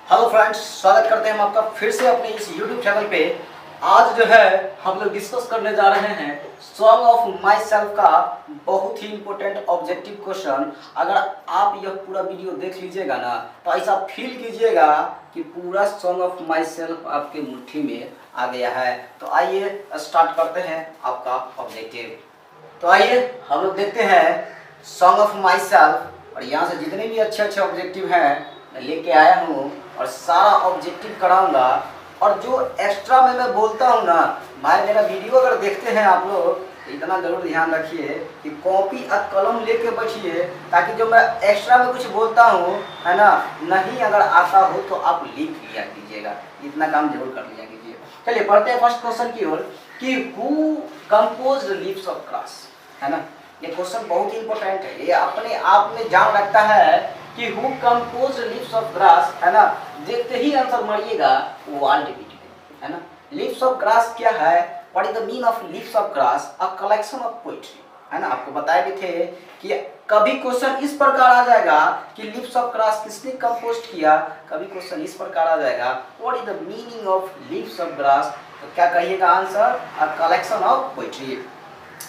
Hello friends, स्वागत करते हैं हम आपका फिर से अपने इस YouTube चैनल पे। आज जो है हम लोग डिस्कस करने जा रहे हैं सॉन्ग ऑफ माई सेल्फ का बहुत ही इंपॉर्टेंट ऑब्जेक्टिव क्वेश्चन। अगर आप यह पूरा वीडियो देख लीजिएगा ना तो ऐसा फील कीजिएगा कि पूरा सॉन्ग ऑफ माई सेल्फ आपके मुट्ठी में आ गया है। तो आइए स्टार्ट करते हैं आपका ऑब्जेक्टिव। तो आइए हम लोग देखते हैं सॉन्ग ऑफ माई सेल्फ, और यहाँ से जितने भी अच्छे अच्छे ऑब्जेक्टिव हैं मैं लेके आया हूँ और सारा ऑब्जेक्टिव कराऊंगा। और जो एक्स्ट्रा में मैं बोलता हूँ ना भाई, मेरा वीडियो अगर देखते हैं आप लोग तो इतना ज़रूर ध्यान रखिए कि कॉपी और कलम लेके बैठिए, ताकि जो मैं एक्स्ट्रा में कुछ बोलता हूँ है ना, नहीं अगर आता हो तो आप लिख लिया कीजिएगा। इतना काम जरूर कर लिया कीजिए। चलिए पढ़ते हैं फर्स्ट क्वेश्चन की ओर कि who composed leaves of grass, है ना। ये क्वेश्चन बहुत ही इंपॉर्टेंट है, ये अपने आप में जान रखता है कि who composed leaves of grass, है ना। देखते ही आंसर मारिएगा वर्ल्ड बिटवीन, है ना। लीव्स ऑफ ग्रास क्या है, what is the mean of leaves of grass, a collection of poetry, है ना। आपको बताए भी थे कि कभी क्वेश्चन इस प्रकार आ जाएगा कि लीव्स ऑफ ग्रास किसने कंपोज किया, कभी क्वेश्चन इस प्रकार आ जाएगा what is the meaning of leaves of grass, तो क्या कहिएगा answer, a collection of poetry.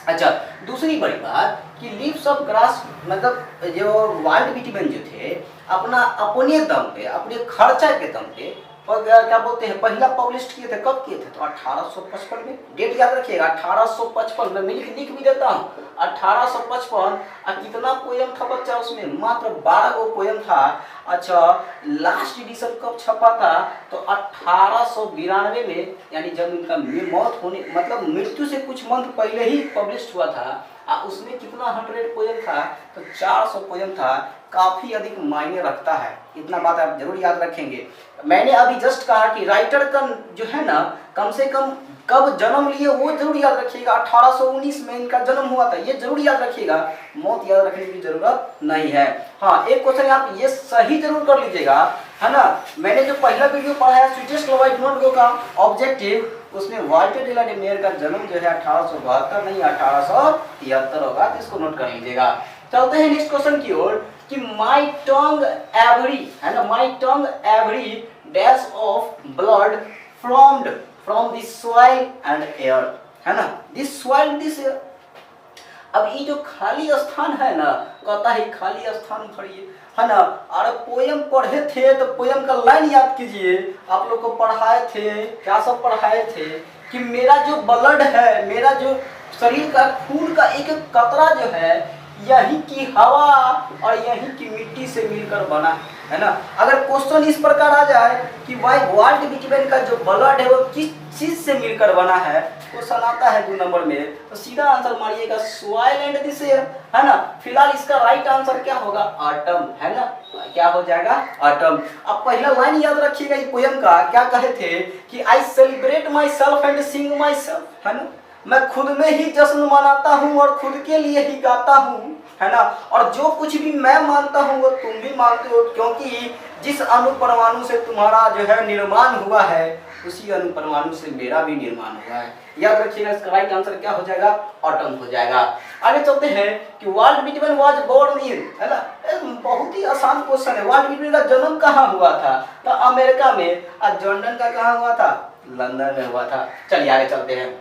अच्छा, दूसरी बड़ी बात कि लीव्स ऑफ ग्रास मतलब जो वाइल्ड बिटवीन जो थे अपना अपने दम पे, अपने खर्चा के दम पे क्या बोलते हैं पहला पब्लिश किए थे। कब किए थे, तो 1855 में। डेट याद रखिएगा 1855 में, मैं लिख भी देता हूँ 1855। और कितना पोयम था बच्चा उसमें, मात्र 12 गो पोयम था। अच्छा, लास्ट एडिशन कब छपा था, तो 1892 में, यानी जब इनका मौत होने मतलब मृत्यु से कुछ मंथ पहले ही पब्लिश हुआ था। उसमें कितना 100 पोयम था, तो 400 पोयम था। काफी अधिक मायने रखता है, इतना बात आप जरूर याद रखेंगे। मैंने अभी जस्ट कहा कि राइटर का जो है ना कम से कम कब जन्म लिए वो जरूर याद रखिएगा। 1819 में इनका जन्म हुआ था, ये जरूर याद रखिएगा। मौत याद रखने की जरूरत नहीं है। हाँ, एक क्वेश्चन आप ये सही जरूर कर लीजिएगा, है ना। मैंने जो पहला वीडियो पढ़ाया sweetest love I do not go का ऑब्जेक्टिव, उसमें वाल्टर डे ला मेयर का जन्म जो है 1872 नहीं 1873 होगा, तो इसको नोट कर लीजिएगा। चलते हैं नेक्स्ट क्वेश्चन की ओर कि माई टंग एवरी, है ना, my tongue every dash of blood formed from the soil and air, है ना। This soil this air. अब ये जो खाली स्थान है ना, कहता है खाली स्थान भरिए, है ना। अरे पोयम पढ़े थे तो पोयम का लाइन याद कीजिए। आप लोग को पढ़ाए थे, क्या सब पढ़ाए थे कि मेरा जो ब्लड है, मेरा जो शरीर का खून का एक एक कतरा जो है यही की हवा और यही की मिट्टी से मिलकर बना है ना। अगर क्वेश्चन इस प्रकार आ जाए कि भाई वर्ल्ड बिटवीन का जो ब्लड है वो किस चीज से मिलकर बना है, क्वेश्चन आता है 2 नंबर में, तो सीधा आंसर मारिएगा सॉइल एंड दिस एयर, है ना। फिलहाल इसका राइट आंसर क्या होगा, आटम, है ना। क्या हो जाएगा, आटम। अब पहला लाइन याद रखिएगा इस पोयम का, क्या कहे थे कि I celebrate my self and Singh my self, है ना। मैं खुद में ही जश्न मनाता हूँ और खुद के लिए ही गाता हूँ, है ना। और जो कुछ भी मैं मानता हूँ वो तुम भी मानते हो, क्योंकि जिस अणु परमाणु से तुम्हारा जो है निर्माण हुआ है उसी अणु परमाणु से मेरा भी निर्माण हुआ है। याद रखिएगा इसका राइट आंसर क्या हो जाएगा, ऑटम हो जाएगा। आगे चलते हैं कि world between was born in, है ना। बहुत ही आसान क्वेश्चन है। वर्ल्ड बिटवीन का जन्म कहाँ हुआ था, तो अमेरिका में। और जॉर्डन का कहाँ हुआ था, लंदन में हुआ था। चलिए आगे चलते हैं।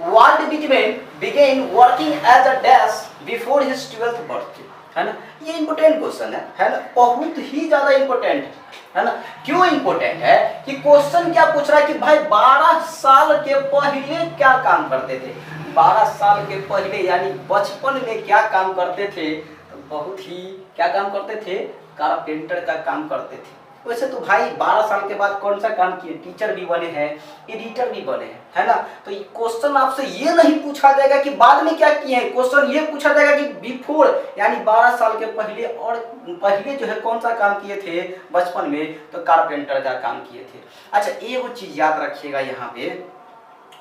World between began working as a dash before his 12th birthday, है ना। ये इंपोर्टेंट क्वेश्चन है ना, बहुत ही ज्यादा इंपोर्टेंट है ना। क्यों इंपोर्टेंट है कि क्वेश्चन क्या पूछ रहा है कि भाई 12 साल के पहले क्या काम करते थे, 12 साल के पहले यानी बचपन में क्या काम करते थे, तो बहुत ही क्या काम करते थे, कारपेंटर का काम करते थे। वैसे तो भाई 12 साल के बाद कौन सा काम किए, टीचर भी बने हैं, एडिटर भी बने हैं, है ना। तो ये क्वेश्चन आपसे ये नहीं पूछा जाएगा कि बाद में क्या किए हैं, क्वेश्चन ये पूछा जाएगा कि बिफोर यानी 12 साल के पहले, और पहले जो है कौन सा काम किए थे बचपन में, तो कारपेंटर का काम किए थे। अच्छा, एक चीज याद रखिएगा, यहाँ पे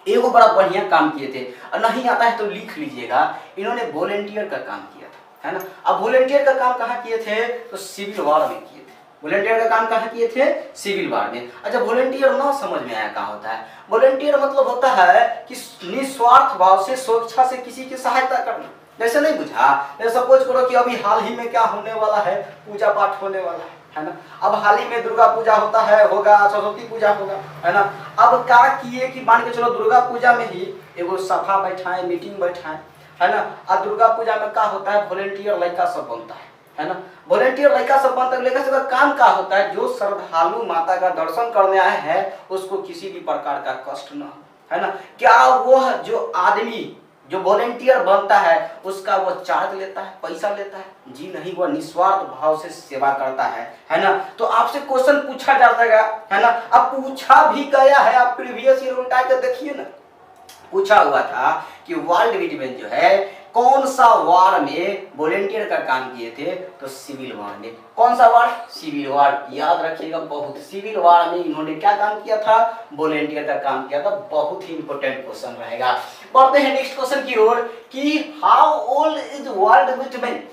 एगो बड़ा बढ़िया काम किए थे, और नहीं आता है तो लिख लीजिएगा, इन्होंने वॉलेंटियर का काम किया था, है ना। अब वॉलेंटियर का काम कहाँ किए थे, तो सिविल वॉर में किए थे। वॉलेंटियर का काम कहाँ किए थे, सिविल वार में। अच्छा, वॉलेंटियर ना समझ में आया क्या होता है। वॉलेंटियर मतलब होता है कि निस्वार्थ भाव से, स्वेच्छा से किसी की सहायता करना। जैसे नहीं बुझा, जैसे सपोज करो कि अभी हाल ही में क्या होने वाला है, पूजा पाठ होने वाला है, है ना। अब हाल ही में दुर्गा पूजा होता है, होगा, सरस्वती पूजा होगा, है ना। अब क्या किए कि मान के चलो दुर्गा पूजा में ही एगो सभा बैठाए, मीटिंग बैठाए, है ना। और दुर्गा पूजा में क्या होता है, वॉलेंटियर लड़का सब बनता है ना। वॉलेंटियर लड़का सब बनता है, लेकिन सबका काम क्या होता है, जो श्रद्धालु माता का दर्शन करने आए हैं उसको किसी भी प्रकार का कष्ट न हो, है ना। क्या वह जो आदमी जो वॉलेंटियर बनता है उसका वो चार्ज लेता है, पैसा लेता है? जी नहीं, वह निस्वार्थ भाव से सेवा करता है ना। तो आपसे क्वेश्चन पूछा जा सकेगा, है ना। अब पूछा भी गया है, आप प्रीवियस ईयर उल्टा के देखिए ना। पूछा हुआ था कि वर्ल्ड विटमेन जो है कौन सा वार में वॉलेंटियर का काम किए थे, तो सिविल वार में। कौन सा वार? सिविल वार। याद रखिएगा बहुत, सिविल वार में इन्होंने क्या काम किया था, वॉलेंटियर का काम किया था। बहुत ही इंपॉर्टेंट क्वेश्चन रहेगा। बढ़ते हैं नेक्स्ट क्वेश्चन की ओर कि how old is Walt Whitman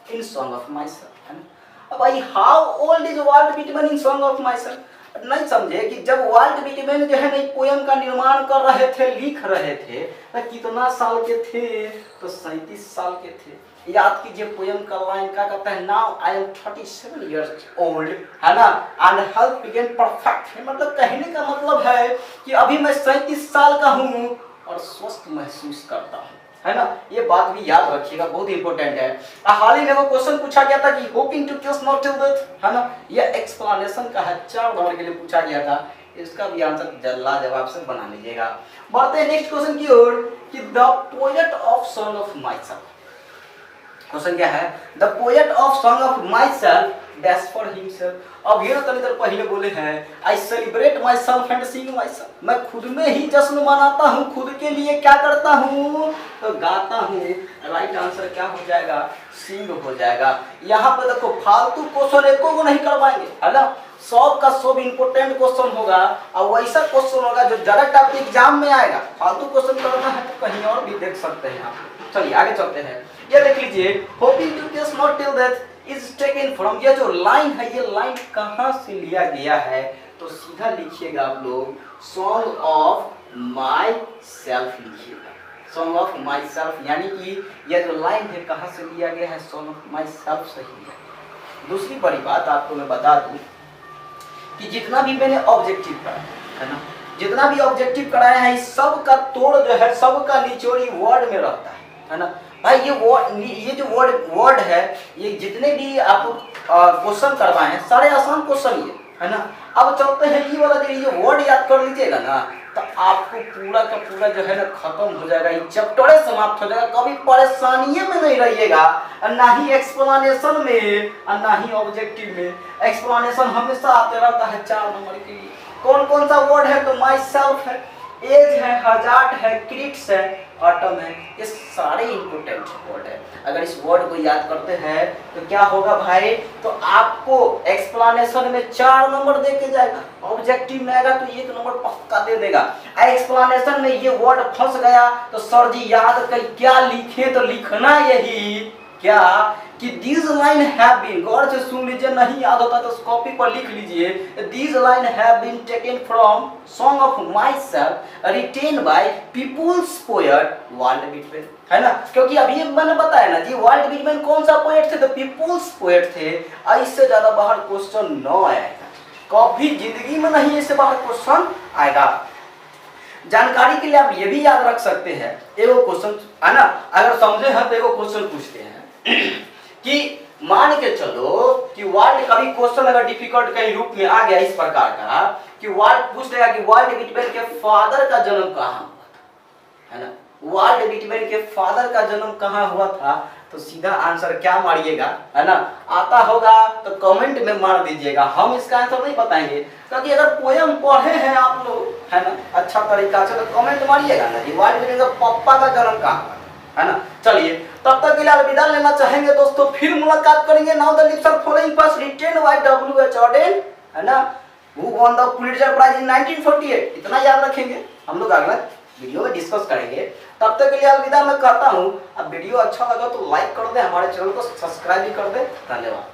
in song of myself, है ना। अब भाई how old is Walt Whitman in song of myself, नहीं समझे कि जब वर्ल्ड विटमेन जो है ना पोयम का निर्माण कर रहे थे, लिख रहे थे, तो कितना साल के थे, तो 37 साल के थे। याद कीजिए पोयम का लाइन क्या कहता है, now I am 37 years old, है ना, एंड हेल्थ बिगेन परफेक्ट। मतलब कहने का मतलब है कि अभी मैं 37 साल का हूँ और स्वस्थ महसूस करता हूँ, है ना। ये बात भी याद रखिएगा, बहुत इंपॉर्टेंट है। हाल ही में वो क्वेश्चन पूछा गया था कि होपिंग टू किस नॉट टिल डेथ, है ना। ये एक्सप्लेनेशन का है, 4 नंबर के लिए पूछा गया था। इसका भी आंसर जल्ला जवाब से बना लीजिएगा। बढ़ते हैं नेक्स्ट क्वेश्चन की ओर कि the poet of song of my self. Question क्या है, the poet of song of my self dash for himself. अब ये तनी देर पहले बोले हैं I celebrate my self and Singh my self. मैं खुद में ही जश्न मनाता हूँ, खुद के लिए क्या करता हूँ, तो गाता हूँ। राइट आंसर क्या हो जाएगा, सिंग हो जाएगा। यहाँ पे देखो फालतू क्वेश्चन एको को नहीं करवाएंगे, है ना। सब का सब इंपोर्टेंट क्वेश्चन होगा और वैसा क्वेश्चन होगा जो डायरेक्ट आपके एग्जाम में आएगा। फालतू क्वेश्चन करना है तो कहीं और भी देख सकते हैं आप। चलिए आगे चलते हैं। ये देख लीजिए, होपिंग टू किस not till death is taken from. ये जो लाइन है, ये लाइन कहाँ से लिया गया है, तो सीधा लिखिएगा आप लोग सॉन्ग ऑफ माय सेल्फ लिखिएगा, सॉन्ग ऑफ माय सेल्फ। यानी कि ये जो लाइन है कहाँ से लिया गया है, सॉन्ग ऑफ माय सेल्फ से ही है। दूसरी बड़ी बात आपको मैं बता दूं कि जितना भी मैंने ऑब्जेक्टिव कराया है ना, जितना भी ऑब्जेक्टिव कराया है, इस सब का तोड़ जो है, सब का निचोड़ी वर्ड में रहता है ना भाई। ये जो वर्ड है, ये जितने भी आप क्वेश्चन करवाए हैं सारे आसान क्वेश्चन ये, है ना। अब चलते हैं ये वाला, जो ये वर्ड याद कर लीजिएगा ना, तो आपको पूरा का पूरा जो है ना खत्म हो जाएगा, ये चैप्टर समाप्त हो जाएगा। कभी परेशानी में नहीं रहिएगा, ना ही एक्सप्लेनेशन में और ना ही ऑब्जेक्टिव में। एक्सप्लेनेशन हमेशा आते रहता है 4 नंबर के लिए। कौन कौन सा वर्ड है, तो माई सेल्फ है, एज है, हजार्ड है, क्रिट्स है, ऑटम है। ये सारे इंपोर्टेंट वर्ड है। अगर इस वर्ड को याद करते हैं तो क्या होगा भाई, तो आपको एक्सप्लेनेशन में 4 नंबर दे के जाएगा, ऑब्जेक्टिव में आएगा तो 1 नंबर पक्का दे देगा। एक्सप्लेनेशन में ये वर्ड फंस गया तो सर जी याद कर क्या लिखे, तो लिखना यही क्या कि these line have been, गौर से सुन लीजिए, नहीं याद होता तो कॉपी पर लिख लीजिए। these line have been taken from song of myself written by people's poet Walt Whitman, है ना। क्योंकि अभी मैंने बताया ना जी, वर्ल्ड विटमेन कौन सा पोएट थे, तो पीपुल्स पोएट थे। इससे ज्यादा बाहर क्वेश्चन न आएगा, कभी जिंदगी में नहीं इससे बाहर क्वेश्चन आएगा। जानकारी के लिए आप ये भी याद रख सकते हैं, एगो क्वेश्चन, है ना, अगर समझे हैं तो एगो क्वेश्चन पूछते हैं कि मान के चलो कि वर्ल्ड, कभी क्वेश्चन अगर डिफिकल्ट कहीं रूप में आ गया इस प्रकार का कि वर्ल्ड पूछ लेगा कि वर्ल्ड विटमेन के फादर का जन्म कहाँ हुआ था, है ना। वर्ल्ड विटमेन के फादर का जन्म कहाँ हुआ था, तो सीधा आंसर क्या मारिएगा, है ना। आता होगा तो कमेंट में मार दीजिएगा, हम इसका आंसर नहीं बताएंगे। क्योंकि अगर पोयम पढ़े हैं आप लोग, है ना, अच्छा तरीका से, तो कमेंट मारिएगा ना जी वर्ल्ड विटमेन का पापा का जन्म कहाँ हुआ, है ना। चलिए तब तक के लिए अलविदा लेना चाहेंगे दोस्तों, फिर मुलाकात करेंगे। Now the lips are following first written by W.H. Auden, है ना, who won the Pulitzer prize in 1948। इतना याद रखेंगे, हम लोग अगला वीडियो में डिस्कस करेंगे। तब तक के लिए अलविदा मैं कहता हूँ। अब वीडियो अच्छा लगा तो लाइक कर दे, हमारे चैनल को सब्सक्राइब भी कर दे। धन्यवाद।